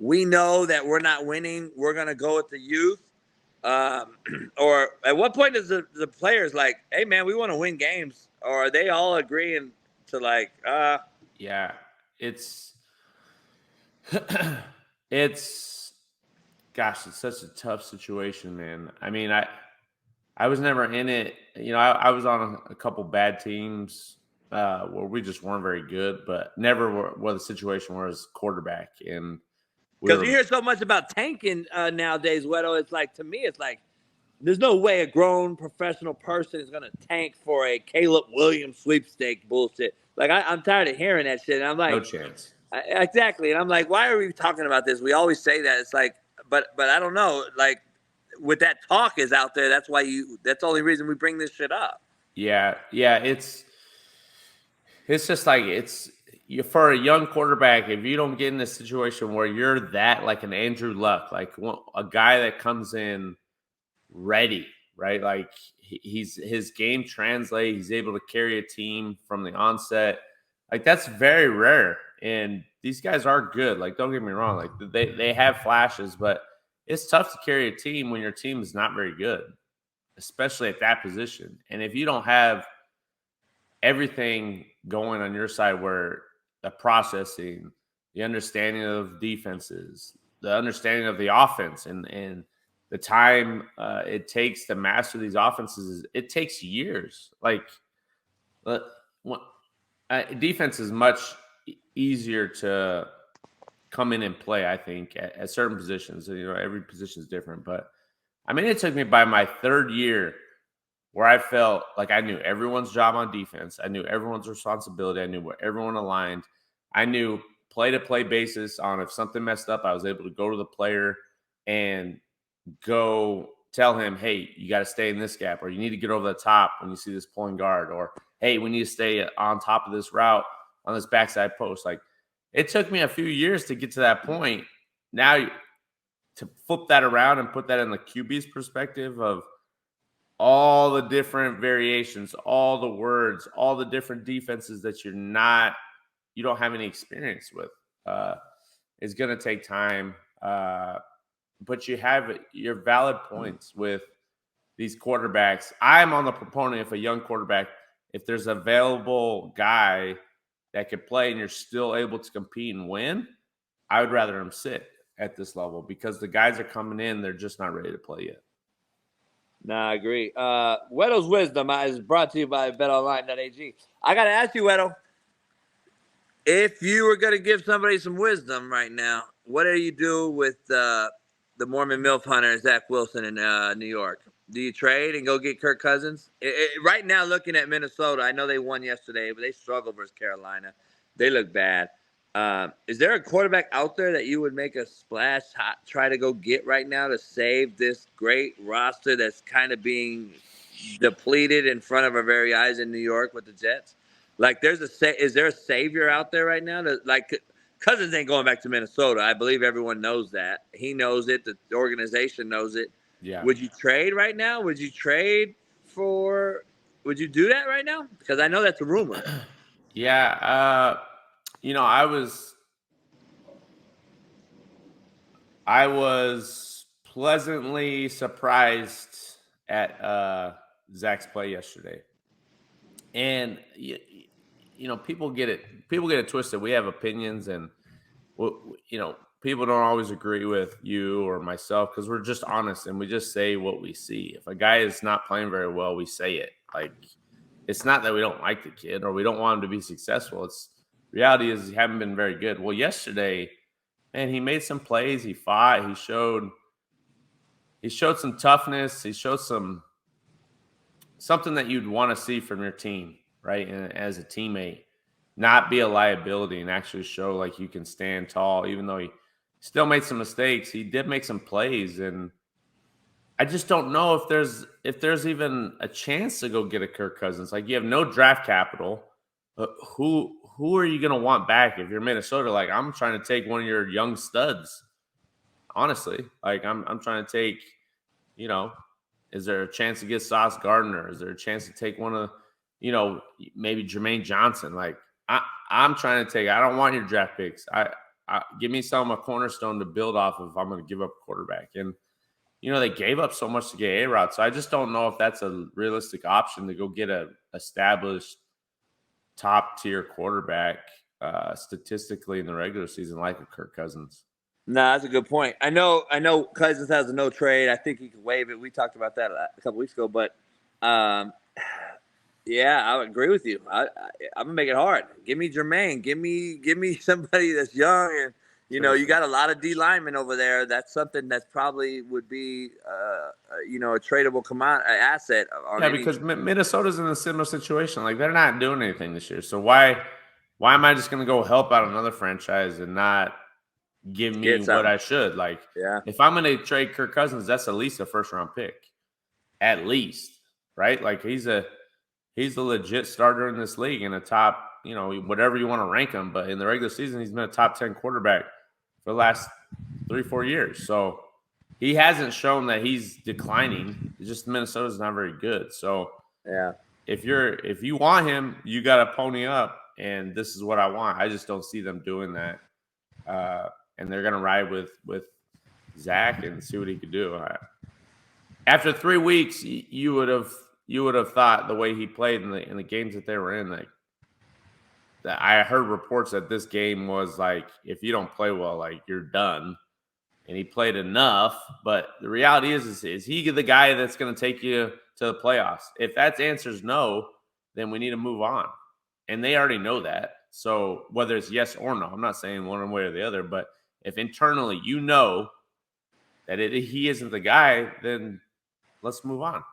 we know that we're not winning, we're gonna go with the youth? Or at what point does the players like, hey man, we want to win games, or are they all agreeing to like, Yeah, it's it's gosh, it's such a tough situation, man. I mean, I was never in it. I was on a couple bad teams where we just weren't very good, but never were the situation where it was quarterback and we because you were. hear so much about tanking nowadays, Weddle. It's like, to me, it's like there's no way a grown professional person is gonna tank for a Caleb Williams sweepstake bullshit. Like I'm tired of hearing that shit. And I'm No like, chance. exactly. And I'm like, why are we talking about this? We always say that. It's like, but I don't know. Like, with that talk is out there. That's why That's the only reason we bring this shit up. Yeah, yeah. It's just like for a young quarterback. If you don't get in a situation where you're that like an Andrew Luck, like a guy that comes in ready, right? Like his game translate. He's able to carry a team from the onset. Like that's very rare. And these guys are good. Like don't get me wrong. Like they have flashes, but it's tough to carry a team when your team is not very good, especially at that position. And if you don't have everything going on your side, where the processing, the understanding of defenses, the understanding of the offense, and the time it takes to master these offenses, it takes years. Like defense is much easier to come in and play, I think, at certain positions. Every position is different, but I mean, it took me by my third year where I felt like I knew everyone's job on defense. I knew everyone's responsibility. I knew where everyone aligned. I knew play-to-play basis on if something messed up, I was able to go to the player and go tell him, hey, you got to stay in this gap, or you need to get over the top when you see this pulling guard, or hey, we need to stay on top of this route on this backside post. Like it took me a few years to get to that point. Now to flip that around and put that in the QB's perspective of all the different variations, all the words, all the different defenses that you don't have any experience with, is going to take time. But you have your valid points with these quarterbacks. I'm on the proponent if a young quarterback, if there's an available guy that could play and you're still able to compete and win, I would rather him sit at this level because the guys are coming in, they're just not ready to play yet. No, I agree. Weddle's wisdom is brought to you by BetOnline.ag. I got to ask you, Weddle, if you were going to give somebody some wisdom right now, what do you do with the Mormon MILF hunter, Zach Wilson in New York? Do you trade and go get Kirk Cousins? Right now, looking at Minnesota, I know they won yesterday, but they struggled versus Carolina. They look bad. Is there a quarterback out there that you would make a splash, try to go get right now to save this great roster that's kind of being depleted in front of our very eyes in New York with the Jets? Like, is there a savior out there right now that, like, Cousins ain't going back to Minnesota? I believe everyone knows that. He knows it. The organization knows it. Yeah. Would you trade right now? Would you do that right now? Because I know that's a rumor. Yeah. I was pleasantly surprised at Zach's play yesterday. And people get it twisted. We have opinions, and people don't always agree with you or myself because we're just honest and we just say what we see. If a guy is not playing very well, we say it. Like, it's not that we don't like the kid or we don't want him to be successful. It's reality is he haven't been very good. Well, yesterday, man, he made some plays. He fought. He showed some toughness. He showed something that you'd want to see from your team, right? And as a teammate, not be a liability and actually show like you can stand tall, even though he still made some mistakes. He did make some plays, and I just don't know if there's even a chance to go get a Kirk Cousins. Like, you have no draft capital. Who are you going to want back if you're Minnesota? Like, I'm trying to take one of your young studs. Honestly, like I'm trying to take, is there a chance to get Sauce Gardner? Is there a chance to take one of, maybe Jermaine Johnson? Like, I'm trying to take. I don't want your draft picks. I give me a cornerstone to build off of. I'm going to give up a quarterback. And, they gave up so much to get A-Rod. So I just don't know if that's a realistic option to go get a established top-tier quarterback statistically in the regular season like a Kirk Cousins. No, that's a good point. I know Cousins has a no trade. I think he could waive it. We talked about that a couple weeks ago. But, yeah, I would agree with you. I'm going to make it hard. Give me Jermaine. Give me somebody that's young and, you got a lot of D linemen over there. That's something that probably would be, a tradable asset. Because Minnesota's in a similar situation. Like, they're not doing anything this year. So why am I just going to go help out another franchise and not give me what I should? Like, if I'm going to trade Kirk Cousins, that's at least a first-round pick. At least, right? Like, he's a legit starter in this league and a top, whatever you want to rank him. But in the regular season, he's been a top 10 quarterback for the last 3-4 years. So he hasn't shown that he's declining. It's just Minnesota's not very good. So if you want him, you got to pony up, and this is what I want. I just don't see them doing that. And they're going to ride with Zach and see what he could do. After 3 weeks, you would have thought the way he played in the games that they were in, like, I heard reports that this game was like, if you don't play well, like, you're done. And he played enough, but the reality is he the guy that's going to take you to the playoffs? If that answer's no, then we need to move on. And they already know that. So whether it's yes or no, I'm not saying one way or the other, but if internally that he isn't the guy, then let's move on.